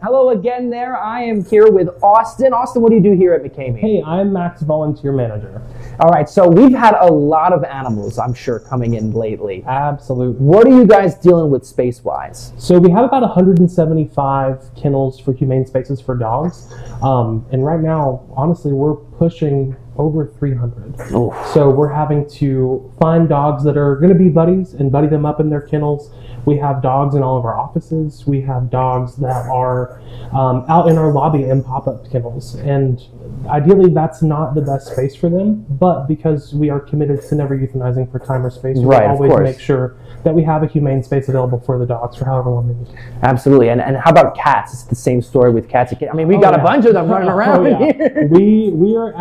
Hello again there. I am here with Austin. Austin, what do you do here at McCamey? Hey, I'm Max, volunteer manager. All right, so we've had a lot of animals, I'm sure, coming in lately. Absolutely. What are you guys dealing with space-wise? So we have about 175 kennels for humane spaces for dogs. And right now, honestly, we're pushing over 300. Oof. So we're having to find dogs that are going to be buddies and buddy them up in their kennels. We have dogs in all of our offices. We have dogs that are out in our lobby in pop-up kennels. And ideally, that's not the best space for them. But because we are committed to never euthanizing for time or space, we always make sure that we have a humane space available for the dogs for however long they need. Absolutely. And how about cats? It's the same story with cats. I mean, we've got a bunch of them running around here. We are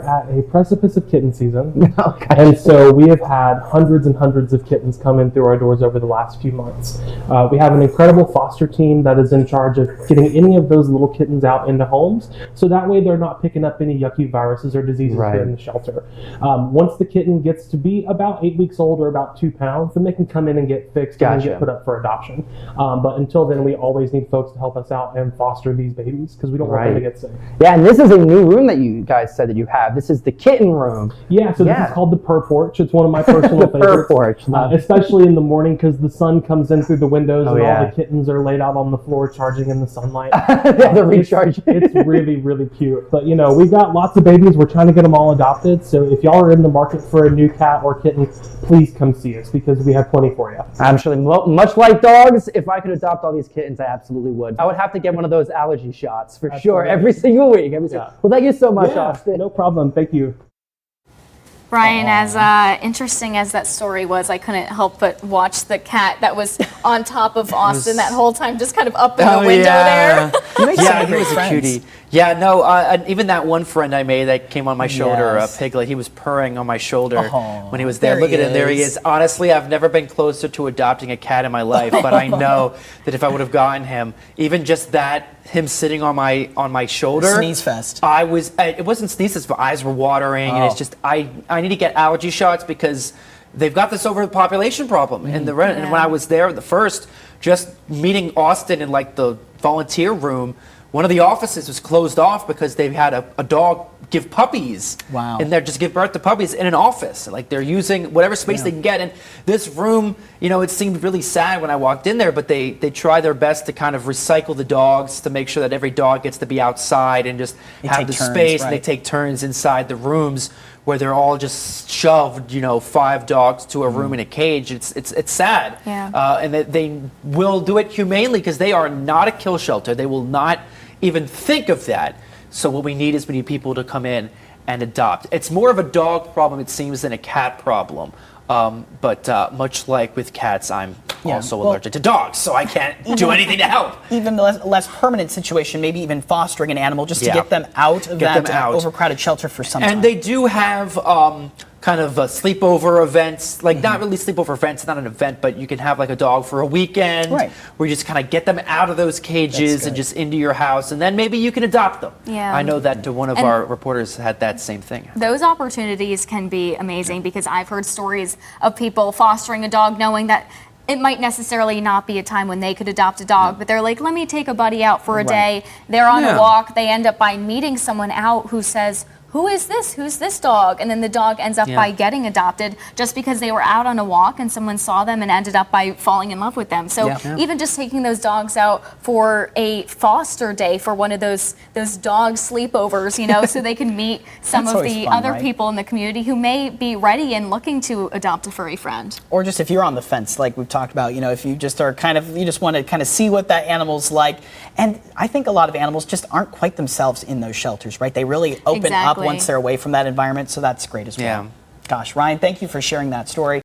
at a precipice of kitten season. Okay. And so we have had hundreds and hundreds of kittens come in through our doors over the last few months. We have an incredible foster team that is in charge of getting any of those little kittens out into homes, so that way they're not picking up any yucky viruses or diseases here in the shelter. Once the kitten gets to be about 8 weeks old or about 2 pounds, then they can come in and get fixed and get put up for adoption. But until then, we always need folks to help us out and foster these babies because we don't want them to get sick. Yeah, and this is a new room that you guys said that you have. This is the kitten room. Yeah, so this is called the Purr Porch. It's one of my personal favorites. Purr Porch. Especially in the morning because the sun comes in through the windows and all the kittens are laid out on the floor charging in the sunlight. They're recharging. It's really, really cute. But, you know, we've got lots of babies. We're trying to get them all adopted. So if y'all are in the market for a new cat or kitten, please come see us because we have plenty for you. Actually, much like dogs, if I could adopt all these kittens, I absolutely would. I would have to get one of those allergy shots for sure every single week. Well, thank you so much, Austin. No problem. Thank you. Brian, as interesting as that story was, I couldn't help but watch the cat that was on top of Austin that whole time, just kind of up in the window there. Yeah, he was a cutie. Yeah, no, even that one friend I made that came on my shoulder, Piglet, he was purring on my shoulder when he was there. Look at him, there he is. Honestly, I've never been closer to adopting a cat in my life, but I know that if I would have gotten him, even just that, him sitting on my shoulder. Sneeze fest. It wasn't sneezes, but eyes were watering, and it's just, I need to get allergy shots because they've got this overpopulation problem. And when I was there, just meeting Austin in like the volunteer room, one of the offices was closed off because they had a dog give puppies. Wow. And they're just give birth to puppies in an office. Like they're using whatever space they can get. And this room, you know, it seemed really sad when I walked in there, but they try their best to kind of recycle the dogs to make sure that every dog gets to be outside and just have the space. And they take turns inside the rooms where they're all just shoved, 5 dogs to a room in a cage. It's sad. Yeah. And they will do it humanely because they are not a kill shelter. They will not even think of that. So what we need people to come in and adopt. It's more of a dog problem, it seems, than a cat problem. But much like with cats, I'm also allergic to dogs, so I can't do anything to help. Even the less permanent situation, maybe even fostering an animal just to get them out of that overcrowded shelter for some time. And they do have kind of sleepover events, like not really sleepover events, not an event, but you can have like a dog for a weekend where you just kind of get them out of those cages and just into your house, and then maybe you can adopt them. Yeah. I know that one of our reporters had that same thing. Those opportunities can be amazing because I've heard stories of people fostering a dog knowing that it might necessarily not be a time when they could adopt a dog, but they're like, let me take a buddy out for a day. They're on a walk. They end up by meeting someone out who says, who is this? Who's this dog? And then the dog ends up by getting adopted just because they were out on a walk and someone saw them and ended up by falling in love with them. So even just taking those dogs out for a foster day for one of those dog sleepovers, so they can meet some of the other people in the community who may be ready and looking to adopt a furry friend. Or just if you're on the fence, like we've talked about, if you just are you just want to kind of see what that animal's like. And I think a lot of animals just aren't quite themselves in those shelters, right? They really open up once they're away from that environment, so that's great as well. Gosh, Ryan, thank you for sharing that story.